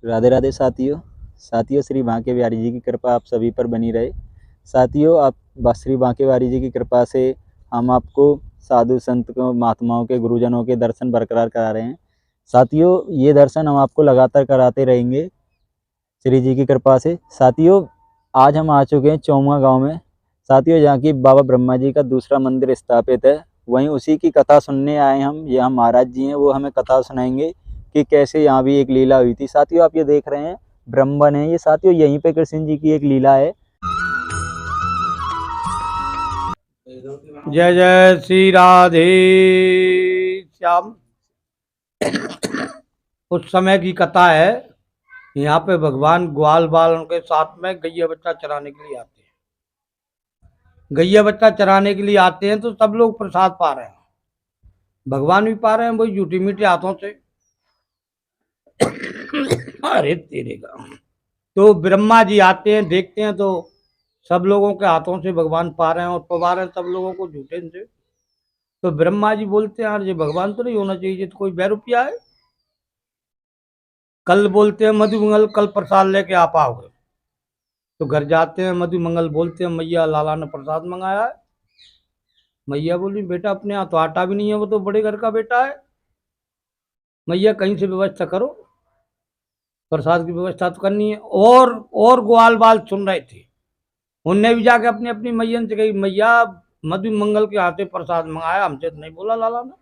राधे राधे साथियों। साथियों, श्री बांके बिहारी जी की कृपा आप सभी पर बनी रहे। साथियों, आप श्री बांके बिहारी जी की कृपा से हम आपको साधु संत को, महात्माओं के, गुरुजनों के दर्शन बरकरार करा रहे हैं। साथियों, ये दर्शन हम आपको लगातार कराते रहेंगे श्री जी की कृपा से। साथियों, आज हम आ चुके हैं चौमुआ गांव में। साथियों, जहाँ की बाबा ब्रह्मा जी का दूसरा मंदिर स्थापित है, वहीं उसी की कथा सुनने आए हैं हम। यहाँ महाराज जी हैं, वो हमें कथा सुनाएंगे कि कैसे यहाँ भी एक लीला हुई थी। साथियों, आप ये देख रहे हैं ब्रह्मन है ये। साथियों, यहीं पे कृष्ण जी की एक लीला है। जय जय श्री राधे श्याम। उस समय की कथा है। यहाँ पे भगवान ग्वाल बाल उनके साथ में गैया बच्चा चराने के लिए आते हैं। गैया बच्चा चराने के लिए आते हैं तो सब लोग प्रसाद पा रहे हैं, भगवान भी पा रहे हैं वही झूठी मीठे हाथों से। अरे तेरे का। तो ब्रह्मा जी आते हैं, देखते हैं तो सब लोगों के हाथों से भगवान पा रहे हैं और पवा रहे हैं सब लोगों को झूठे से। तो ब्रह्मा जी बोलते हैं यार ये भगवान तो नहीं होना चाहिए, तो कोई बैरुपिया है। कल बोलते हैं मधुमंगल कल प्रसाद लेके आप आओगे। तो घर जाते हैं, मधुमंगल बोलते हैं मैया लाला ने प्रसाद मंगाया है। मैया बोली बेटा अपने यहाँ तो आटा भी नहीं है, वो तो बड़े घर का बेटा है। मैया कहीं से व्यवस्था करो, प्रसाद की व्यवस्था तो करनी है। और ग्वाल बाल सुन रहे थे, उनने भी जाके अपनी अपनी मैया से कही मैया मधुमंगल के हाथे प्रसाद मंगाया, हमसे तो नहीं बोला लाला ने।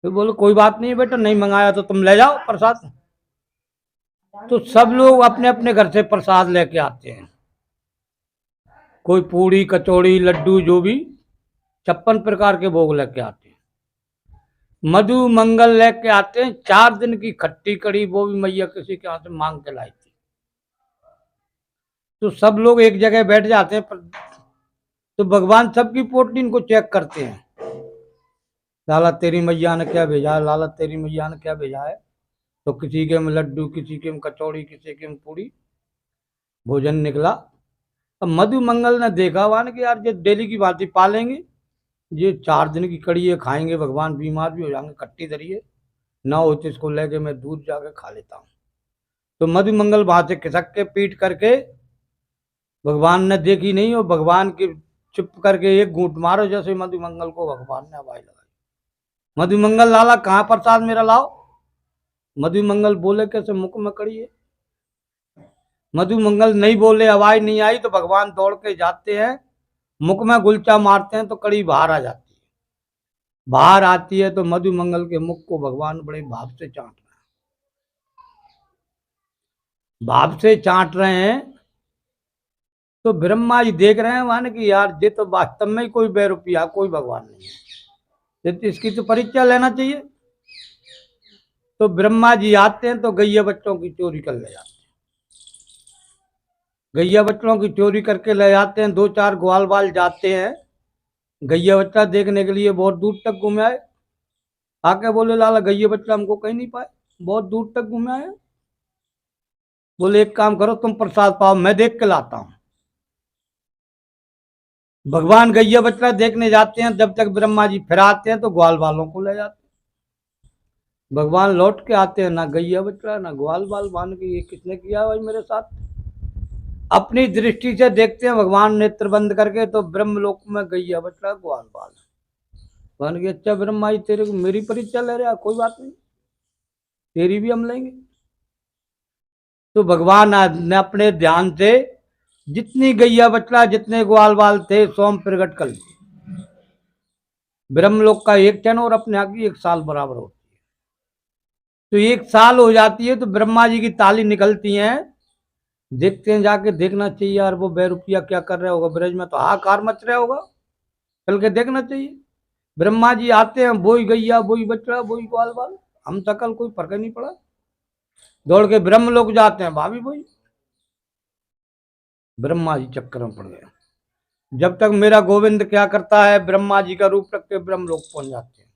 तो बोले कोई बात नहीं बेटा, नहीं मंगाया तो तुम ले जाओ प्रसाद। तो सब लोग अपने अपने घर से प्रसाद लेके आते हैं, कोई पूड़ी कचौड़ी लड्डू जो भी 56 प्रकार के भोग लेके आते हैं। मधु मंगल लेके आते हैं 4 दिन की खट्टी कड़ी, वो भी मैया किसी के यहाँ से मांग के लाई थी। तो सब लोग एक जगह बैठ जाते हैं तो भगवान सबकी पोटली को चेक करते हैं। लाला तेरी मैया ने क्या भेजा है, लाला तेरी मैया ने क्या भेजा है। तो किसी के में लड्डू, किसी के में कचौड़ी, किसी के में पूड़ी भोजन निकला। अब मधु मंगल ने देखा वन कि यार ये डेली की बात ही पालेंगे, ये 4 दिन की कड़ी है खाएंगे, भगवान बीमार भी हो जाएंगे, खट्टी धरिए ना हो तो इसको लेके मैं दूध जाके खा लेता हूँ। तो मधु मंगल वहां से खिसक के पीट करके, भगवान ने देखी नहीं और भगवान की चुप करके एक घूंट मारो, जैसे मधु मंगल को भगवान ने आवाज लगाई मधु मंगल लाला कहाँ प्रसाद मेरा लाओ। मधु मंगल बोले कैसे मुख में कड़ी है। मधु मंगल नहीं बोले, आवाज नहीं आई, तो भगवान दौड़ के जाते हैं, मुख में गुलचा मारते हैं तो कड़ी बाहर आ जाती है। बाहर आती है तो मधु मंगल के मुख को भगवान बड़े भाव से चाट रहे हैं, भाव से चाट रहे हैं। तो ब्रह्मा जी देख रहे हैं मान कि यार ये तो वास्तव में ही कोई बेरुपिया, कोई भगवान नहीं है, तो इसकी तो परीक्षा लेना चाहिए। तो ब्रह्मा जी आते हैं तो गैया बच्चों की चोरी कर ले जाते हैं। गैया बच्चों की चोरी करके ले जाते हैं। 2-4 ग्वाल बाल जाते हैं गैया बच्चा देखने के लिए, बहुत दूर तक घूमे आए। आके बोले लाला गैया बच्चा हमको कहीं नहीं पाए, बहुत दूर तक घूमे आए। बोले एक काम करो तुम प्रसाद पाओ, मैं देख के लाता हूं। भगवान गैया बच्चा देखने जाते हैं, जब तक ब्रह्मा जी फिर आते हैं तो ग्वाल बालों को ले जाते हैं। भगवान लौट के आते हैं, ना गैया बच्चा ना ग्वाल बाल, मान के ये किसने किया भाई मेरे साथ। अपनी दृष्टि से देखते हैं भगवान नेत्र बंद करके, तो ब्रह्मलोक में गैया बच्चा ग्वाल बाल मान के। अच्छा ब्रह्मा जी तेरे को मेरी परीक्षा ले रहा, कोई बात नहीं, तेरी भी हम लेंगे। तो भगवान ने अपने ध्यान से जितनी गैया बच्चा, जितने ग्वाल बाल थे, सोम प्रकट कर लिए। ब्रह्मलोक का एक क्षण और अपने आगे 1 साल बराबर होती है। तो 1 साल हो जाती है तो ब्रह्मा जी की ताली निकलती है। देखते हैं, जाके देखना चाहिए यार वो बेरुपिया क्या कर रहा होगा ब्रज में, तो हाहाकार मच रहा होगा, चल के देखना चाहिए। ब्रह्मा जी आते हैं, बोई गैया बोई बच्चा बोई ग्वाल बाल, हम सकल कोई फर्क नहीं पड़ा। दौड़ के ब्रह्मलोक जाते हैं, भाभी बोई। ब्रह्मा जी चक्कर में पड़ गए। जब तक मेरा गोविंद क्या करता है, ब्रह्मा जी का रूप रख के ब्रह्मलोक पहुंच जाते हैं।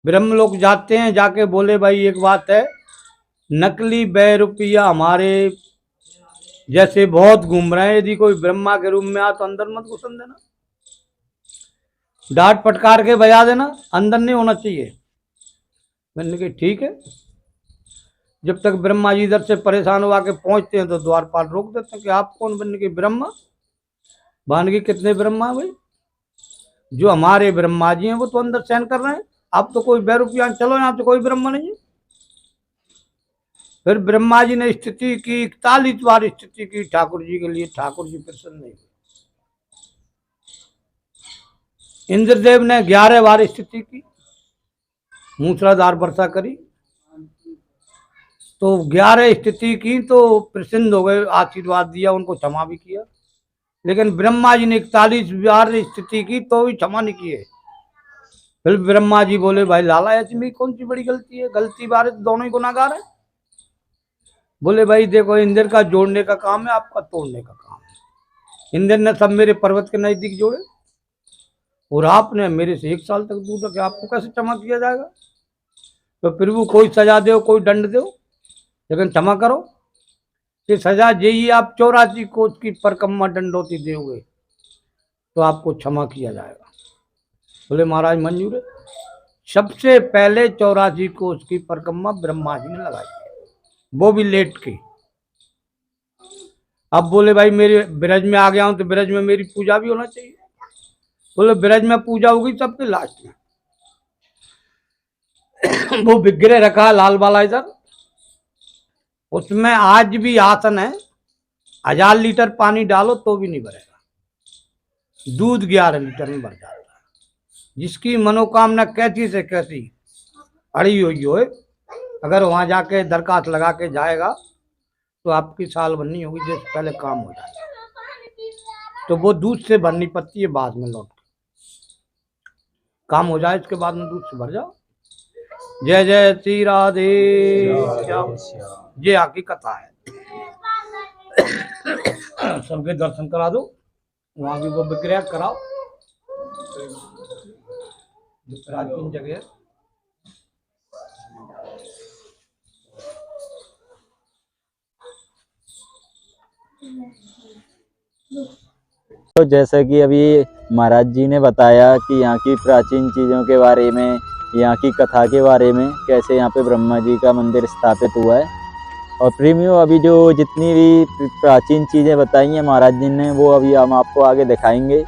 ब्रह्मलोक जाते हैं, जाके बोले भाई एक बात है, नकली बैरुपिया हमारे जैसे बहुत घूम रहे हैं, यदि कोई ब्रह्मा के रूप में आ तो अंदर मत घुसन देना, डांट पटकार के बजा देना, अंदर नहीं होना चाहिए। मैंने कहा ठीक है। जब तक ब्रह्मा जी इधर से परेशान हुआ के पहुंचते हैं तो द्वारपाल रोक देते हैं कि आप कौन बनने के ब्रह्मा। भान के कितने ब्रह्मा भाई, जो हमारे ब्रह्मा जी हैं वो तो अंदर शयन कर रहे हैं, आप तो कोई बैरूपिया चलो, यहाँ तो कोई ब्रह्मा नहीं है। फिर ब्रह्मा जी ने स्थिति की, 41 बार स्थिति की ठाकुर जी के लिए, ठाकुर जी प्रसन्न नहीं हुए। इंद्रदेव ने 11 बार स्थिति की, मूसलाधार वर्षा करी, तो 11 स्थिति की तो प्रसन्न हो गए, आशीर्वाद दिया, उनको क्षमा भी किया। लेकिन ब्रह्मा जी ने 41 बार स्थिति की तो भी क्षमा नहीं किए। फिर ब्रह्मा जी बोले भाई लाला ऐसी में कौन सी बड़ी गलती है, गलती बारे तो दोनों ही गुनाहगार हैं। बोले भाई देखो, इंद्र का जोड़ने का काम है, आपका तोड़ने का काम है। इंद्र ने सब मेरे पर्वत के नजदीक जोड़े और आपने मेरे से 1 साल तक दूर रखे, आपको कैसे क्षमा किया जाएगा। तो प्रभु कोई सजा दो, कोई दंड दो, लेकिन क्षमा करो। कि सजा यही आप 84 कोस की परिक्रमा दंडोती दोगे तो आपको क्षमा किया जाएगा। बोले महाराज मंजूर है। सबसे पहले 84 कोस की परिक्रमा ब्रह्मा जी ने लगाई, वो भी लेट के। अब बोले भाई मेरे ब्रज में आ गया हूं तो ब्रज में मेरी पूजा भी होना चाहिए। बोले ब्रज में पूजा होगी सबके लास्ट में। वो विग्रह रखा लाल वाला इधर, उसमें आज भी आसन है, 1000 लीटर पानी डालो तो भी नहीं भरेगा, दूध 11 लीटर में भर जाता है। जिसकी मनोकामना कैसी से कैसी अड़ी हुई हो, अगर वहां जाके दरखास्त लगा के जाएगा तो आपकी साल भरनी होगी, जैसे पहले काम हो जाएगा। तो वो दूध से भरनी पड़ती है, बाद में लौट के काम हो जाए, इसके बाद में दूध से भर जाओ। जय जय श्री राधे श्याम, ये आकी कथा है। सबके दर्शन करा दो, वहां भी वो विग्रह कराओ, जो प्राचीन जगह है। तो जैसा कि अभी महाराज जी ने बताया कि यहाँ की प्राचीन चीज़ों के बारे में, यहाँ की कथा के बारे में, कैसे यहाँ पे ब्रह्मा जी का मंदिर स्थापित हुआ है। और प्रेमियों, अभी जो जितनी भी प्राचीन चीज़ें बताई हैं महाराज जी ने, वो अभी हम आपको आगे दिखाएंगे।